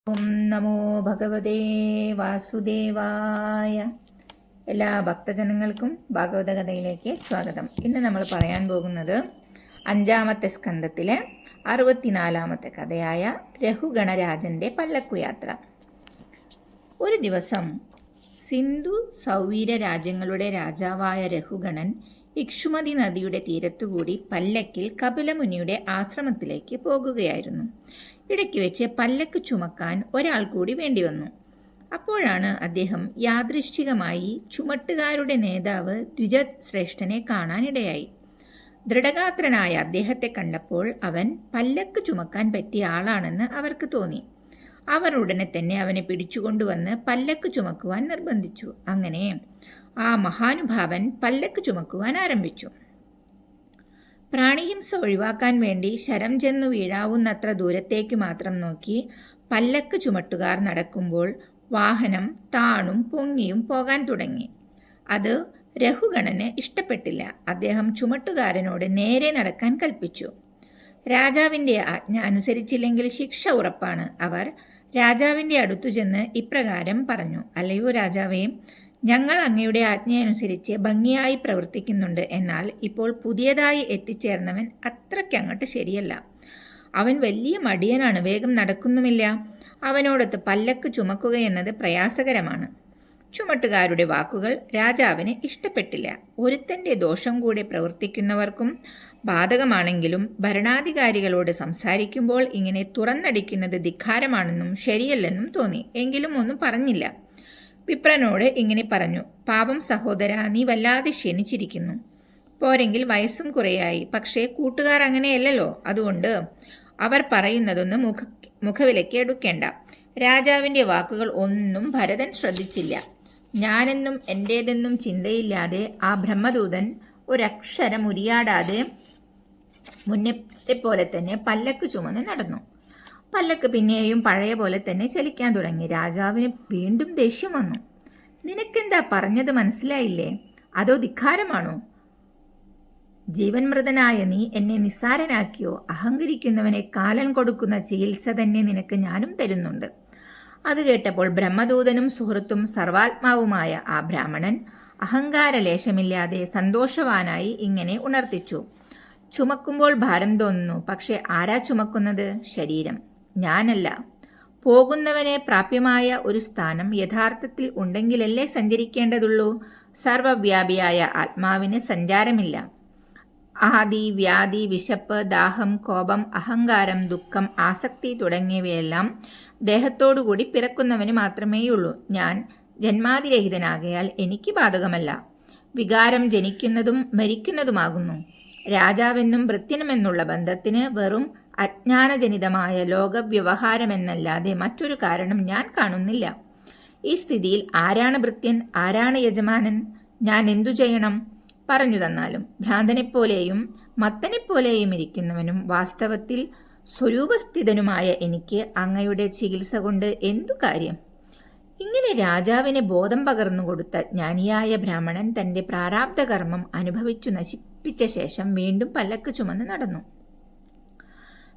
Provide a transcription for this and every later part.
ഓം നമോ ഭഗവതേ വാസുദേവായ. എല്ലാ ഭക്തജനങ്ങൾക്കും ഭാഗവത കഥയിലേക്ക് സ്വാഗതം. ഇന്ന് നമ്മൾ പറയാൻ പോകുന്നത് 5-ാമത്തെ സ്കന്ധത്തിലെ 64-ാമത്തെ കഥയായ രഘുഗണരാജൻ്റെ പല്ലക്കുയാത്ര. ഒരു ദിവസം സിന്ധു സൗവീര രാജ്യങ്ങളുടെ രാജാവായ രഘുഗണൻ ഇക്ഷുമതി നദിയുടെ തീരത്തുകൂടി പല്ലക്കിൽ കപിലമുനിയുടെ ആശ്രമത്തിലേക്ക് പോകുകയായിരുന്നു. ഇടയ്ക്ക് വെച്ച് പല്ലക്ക് ചുമക്കാൻ ഒരാൾ കൂടി വേണ്ടിവന്നു. അപ്പോഴാണ് അദ്ദേഹം യാദൃശ്ചികമായി ചുമട്ടുകാരുടെ നേതാവ് ദ്വിജശ്രേഷ്ഠനെ കാണാനിടയായി. ദൃഢഗാത്രനായ അദ്ദേഹത്തെ കണ്ടപ്പോൾ അവൻ പല്ലക്ക് ചുമക്കാൻ പറ്റിയ ആളാണെന്ന് അവർക്ക് തോന്നി. അവർ ഉടനെ തന്നെ അവനെ പിടിച്ചുകൊണ്ടുവന്ന് പല്ലക്ക് ചുമക്കുവാൻ നിർബന്ധിച്ചു. അങ്ങനെ ആ മഹാനുഭാവൻ പല്ലക്ക് ചുമക്കുവാൻ ആരംഭിച്ചു. പ്രാണിഹിംസ ഒഴിവാക്കാൻ വേണ്ടി ശരം ചെന്നു വീഴാവുന്നത്ര ദൂരത്തേക്ക് മാത്രം നോക്കി പല്ലക്ക് ചുമട്ടുകാർ നടക്കുമ്പോൾ വാഹനം താണും പൊങ്ങിയും പോകാൻ തുടങ്ങി. അത് രഘുഗണന് ഇഷ്ടപ്പെട്ടില്ല. അദ്ദേഹം ചുമട്ടുകാരനോട് നേരെ നടക്കാൻ കൽപ്പിച്ചു. രാജാവിൻ്റെ ആജ്ഞ അനുസരിച്ചില്ലെങ്കിൽ ശിക്ഷ ഉറപ്പാണ്. അവർ രാജാവിൻ്റെ അടുത്തു ചെന്ന് ഇപ്രകാരം പറഞ്ഞു: അല്ലയോ രാജാവേ, ഞങ്ങൾ അങ്ങയുടെ ആജ്ഞയനുസരിച്ച് ഭംഗിയായി പ്രവർത്തിക്കുന്നുണ്ട്. എന്നാൽ ഇപ്പോൾ പുതിയതായി എത്തിച്ചേർന്നവൻ അത്രയ്ക്കങ്ങോട്ട് ശരിയല്ല. അവൻ വലിയ മടിയനാണ്, വേഗം നടക്കുന്നുമില്ല. അവനോടൊത്ത് പല്ലക്ക് ചുമക്കുകയെന്നത് പ്രയാസകരമാണ്. ചുമട്ടുകാരുടെ വാക്കുകൾ രാജാവിന് ഇഷ്ടപ്പെട്ടില്ല. ഒരുത്തൻ്റെ ദോഷം കൂടെ പ്രവർത്തിക്കുന്നവർക്കും ബാധകമാണെങ്കിലും ഭരണാധികാരികളോട് സംസാരിക്കുമ്പോൾ ഇങ്ങനെ തുറന്നടിക്കുന്നത് ധിക്കാരമാണെന്നും ശരിയല്ലെന്നും തോന്നി. എങ്കിലും ഒന്നും പറഞ്ഞില്ല. വിപ്രനോട് ഇങ്ങനെ പറഞ്ഞു: പാപം സഹോദര, നീ വല്ലാതെ ക്ഷണിച്ചിരിക്കുന്നു. പോരെങ്കിൽ വയസ്സും കുറയായി. പക്ഷേ കൂട്ടുകാർ അങ്ങനെയല്ലല്ലോ. അതുകൊണ്ട് അവർ പറയുന്നതൊന്നും മുഖവിലയ്ക്ക് എടുക്കേണ്ട. രാജാവിൻ്റെ വാക്കുകൾ ഒന്നും ഭരതൻ ശ്രദ്ധിച്ചില്ല. ഞാനെന്നും എൻ്റേതെന്നും ചിന്തയില്ലാതെ ആ ബ്രഹ്മദൂതൻ ഒരക്ഷരം ഉരിയാടാതെ മുന്നത്തെ പോലെ തന്നെ പല്ലക്ക് ചുമന്ന് നടന്നു. പല്ലക്ക് പിന്നെയും പഴയ പോലെ തന്നെ ചലിക്കാൻ തുടങ്ങി. രാജാവിന് വീണ്ടും ദേഷ്യം വന്നു. നിനക്കെന്താ പറഞ്ഞത് മനസ്സിലായില്ലേ? അതോ ധിക്കാരമാണോ? ജീവൻ മൃതനായ നീ എന്നെ നിസ്സാരനാക്കിയോ? അഹങ്കരിക്കുന്നവനെ കാലൻ കൊടുക്കുന്ന ചികിത്സ തന്നെ നിനക്ക് ഞാനും തരുന്നുണ്ട്. അത് കേട്ടപ്പോൾ ബ്രഹ്മദൂതനും സുഹൃത്തും സർവാത്മാവുമായ ആ ബ്രാഹ്മണൻ അഹങ്കാരലേശമില്ലാതെ സന്തോഷവാനായി ഇങ്ങനെ ഉണർത്തിച്ചു: ചുമക്കുമ്പോൾ ഭാരം തോന്നുന്നു. പക്ഷെ ആരാ ചുമക്കുന്നത്? ശരീരം, ഞാനല്ല. പോകുന്നവന് പ്രാപ്യമായ ഒരു സ്ഥാനം യഥാർത്ഥത്തിൽ ഉണ്ടെങ്കിലല്ലേ സഞ്ചരിക്കേണ്ടതുള്ളൂ. സർവവ്യാപിയായ ആത്മാവിന് സഞ്ചാരമില്ല. ആദി, വ്യാധി, വിശപ്പ്, ദാഹം, കോപം, അഹങ്കാരം, ദുഃഖം, ആസക്തി തുടങ്ങിയവയെല്ലാം ദേഹത്തോടുകൂടി പിറക്കുന്നവന് മാത്രമേയുള്ളൂ. ഞാൻ ജന്മാതിരഹിതനാകയാൽ എനിക്ക് ബാധകമല്ല. വികാരം ജനിക്കുന്നതും മരിക്കുന്നതുമാകുന്നു. രാജാവെന്നും ഭൃത്യനുമെന്നുള്ള ബന്ധത്തിന് വെറും അജ്ഞാനജനിതമായ ലോകവ്യവഹാരമെന്നല്ലാതെ മറ്റൊരു കാരണം ഞാൻ കാണുന്നില്ല. ഈ സ്ഥിതിയിൽ ആരാണ് ഭൃത്യൻ, ആരാണ് യജമാനൻ? ഞാൻ എന്തു ചെയ്യണം? പറഞ്ഞു തന്നാലും. ഭ്രാന്തനെപ്പോലെയും മത്തനെപ്പോലെയും ഇരിക്കുന്നവനും വാസ്തവത്തിൽ സ്വരൂപസ്ഥിതനുമായ എനിക്ക് അങ്ങയുടെ ചികിത്സ കൊണ്ട് എന്തു കാര്യം? ഇങ്ങനെ രാജാവിന് ബോധം പകർന്നു കൊടുത്ത ജ്ഞാനിയായ ബ്രാഹ്മണൻ തൻ്റെ പ്രാരാബ്ധ കർമ്മം അനുഭവിച്ചു നശിപ്പിച്ച ശേഷം വീണ്ടും പല്ലക്ക് ചുമന്ന് നടന്നു.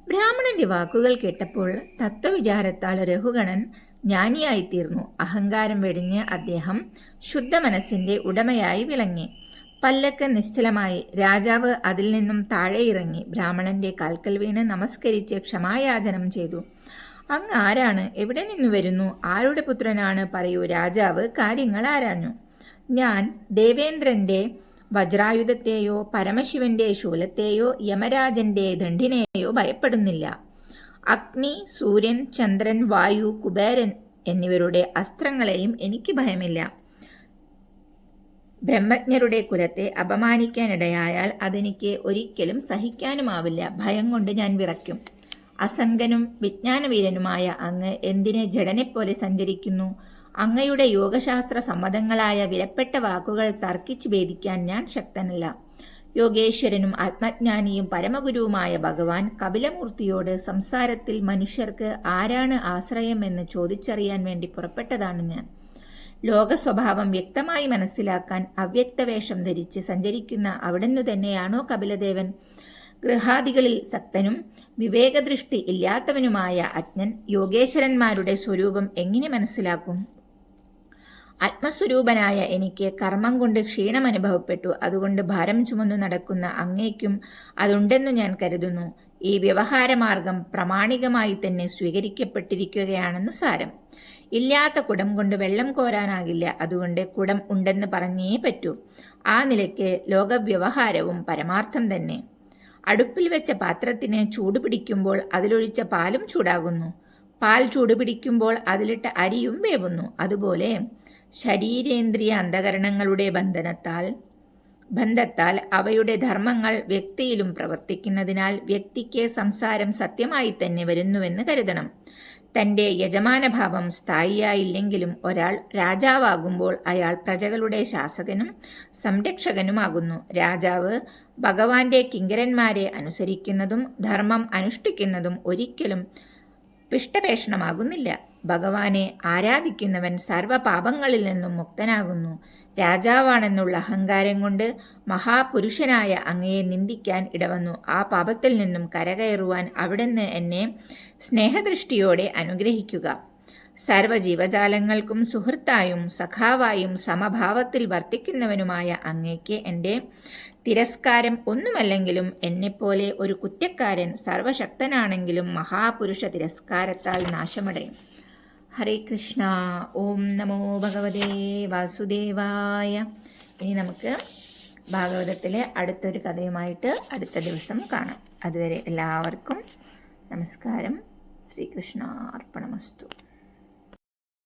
ബ്രാഹ്മണന്റെ വാക്കുകൾ കേട്ടപ്പോൾ തത്വവിചാരത്താൽ രഘുഗണൻ ജ്ഞാനിയായിത്തീർന്നു. അഹങ്കാരം വെടിഞ്ഞ് അദ്ദേഹം ശുദ്ധ മനസ്സിന്റെ ഉടമയായി വിളങ്ങി. പല്ലക്ക് നിശ്ചലമായി. രാജാവ് അതിൽ നിന്നും താഴെ ഇറങ്ങി ബ്രാഹ്മണന്റെ കാൽക്കൽ വീണ് നമസ്കരിച്ച് ക്ഷമായാചനം ചെയ്തു. അങ്ങ് ആരാണ്? എവിടെ നിന്നു വരുന്നു? ആരുടെ പുത്രനാണ്? പറയൂ. രാജാവ് കാര്യങ്ങൾ ആരാഞ്ഞു. ഞാൻ ദേവേന്ദ്രന്റെ വജ്രായുധത്തെയോ പരമശിവന്റെ ശൂലത്തെയോ യമരാജന്റെ ദണ്ഡിനെയോ ഭയപ്പെടുന്നില്ല. അഗ്നി, സൂര്യൻ, ചന്ദ്രൻ, വായു, കുബേരൻ എന്നിവരുടെ അസ്ത്രങ്ങളെയും എനിക്ക് ഭയമില്ല. ബ്രഹ്മജ്ഞരുടെ കുലത്തെ അപമാനിക്കാനിടയായാൽ അതെനിക്ക് ഒരിക്കലും സഹിക്കാനുമാവില്ല. ഭയം കൊണ്ട് ഞാൻ വിറയ്ക്കും. അസംഗനും വിജ്ഞാനവീരനുമായ അങ്ങ് എന്തിന് ജഡനെപ്പോലെ സഞ്ചരിക്കുന്നു? അങ്ങയുടെ യോഗശാസ്ത്ര സമ്മതങ്ങളായ വിലപ്പെട്ട വാക്കുകൾ തർക്കിച്ചു ഭേദിക്കാൻ ഞാൻ ശക്തനല്ല. യോഗേശ്വരനും ആത്മജ്ഞാനിയും പരമഗുരുവുമായ ഭഗവാൻ കപിലമൂർത്തിയോട് സംസാരത്തിൽ മനുഷ്യർക്ക് ആരാണ് ആശ്രയം എന്ന് ചോദിച്ചറിയാൻ വേണ്ടി പുറപ്പെട്ടതാണ് ഞാൻ. ലോകസ്വഭാവം വ്യക്തമായി മനസ്സിലാക്കാൻ അവ്യക്തവേഷം ധരിച്ച് സഞ്ചരിക്കുന്ന അവിടുന്ന് തന്നെയാണോ കപിലദേവൻ? ഗൃഹാദികളിൽ സക്തനും വിവേകദൃഷ്ടി ഇല്ലാത്തവനുമായ അജ്ഞൻ യോഗേശ്വരന്മാരുടെ സ്വരൂപം എങ്ങനെ മനസ്സിലാക്കും? ആത്മസ്വരൂപനായ എനിക്ക് കർമ്മം കൊണ്ട് ക്ഷീണം അനുഭവപ്പെട്ടു. അതുകൊണ്ട് ഭാരം ചുമന്നു നടക്കുന്ന അങ്ങേക്കും അതുണ്ടെന്നു ഞാൻ കരുതുന്നു. ഈ വ്യവഹാരമാർഗം പ്രാമാണികമായി തന്നെ സ്വീകരിക്കപ്പെട്ടിരിക്കുകയാണെന്ന് സാരം. ഇല്ലാത്ത കുടം കൊണ്ട് വെള്ളം കോരാനാകില്ല. അതുകൊണ്ട് കുടം ഉണ്ടെന്ന് പറഞ്ഞേ പറ്റൂ. ആ നിലയ്ക്ക് ലോകവ്യവഹാരവും പരമാർത്ഥം തന്നെ. അടുപ്പിൽ വെച്ച പാത്രത്തിന് ചൂടുപിടിക്കുമ്പോൾ അതിലൊഴിച്ച പാലും ചൂടാകുന്നു. പാൽ ചൂടുപിടിക്കുമ്പോൾ അതിലിട്ട അരിയും വേവുന്നു. അതുപോലെ ശരീരേന്ദ്രിയ അന്ധകരണങ്ങളുടെ ബന്ധത്താൽ അവയുടെ ധർമ്മങ്ങൾ വ്യക്തിയിലും പ്രവർത്തിക്കുന്നതിനാൽ വ്യക്തിക്ക് സംസാരം സത്യമായി തന്നെ വരുന്നുവെന്ന് കരുതണം. തൻ്റെ യജമാനഭാവം സ്ഥായിയായില്ലെങ്കിലും ഒരാൾ രാജാവാകുമ്പോൾ അയാൾ പ്രജകളുടെ ശാസകനും സംരക്ഷകനുമാകുന്നു. രാജാവ് ഭഗവാന്റെ കിങ്കരന്മാരെ അനുസരിക്കുന്നതും ധർമ്മം അനുഷ്ഠിക്കുന്നതും ഒരിക്കലും പിഷ്ടപേഷണമാകുന്നില്ല. ഭഗവാനെ ആരാധിക്കുന്നവൻ സർവപാപങ്ങളിൽ നിന്നും മുക്തനാകുന്നു. രാജാവാണെന്നുള്ള അഹങ്കാരം കൊണ്ട് മഹാപുരുഷനായ അങ്ങയെ നിന്ദിക്കാൻ ഇടവന്നു. ആ പാപത്തിൽ നിന്നും കരകയറുവാൻ അവിടുന്ന് എന്നെ സ്നേഹദൃഷ്ടിയോടെ അനുഗ്രഹിക്കുക. സർവജീവജാലങ്ങൾക്കും സുഹൃത്തായും സഖാവായും സമഭാവത്തിൽ വർത്തിക്കുന്നവനുമായ അങ്ങേക്ക് എൻ്റെ തിരസ്കാരം ഒന്നുമല്ലെങ്കിലും എന്നെപ്പോലെ ഒരു കുറ്റക്കാരൻ സർവശക്തനാണെങ്കിലും മഹാപുരുഷ തിരസ്കാരത്താൽ നാശമടയും. ഹരേ കൃഷ്ണ. ഓം നമോ ഭഗവതേ വാസുദേവായ. ഇനി നമുക്ക് ഭാഗവതത്തിലെ അടുത്തൊരു കഥയുമായിട്ട് അടുത്ത ദിവസം കാണാം. അതുവരെ എല്ലാവർക്കും നമസ്കാരം. ശ്രീകൃഷ്ണാർപ്പണമസ്തു.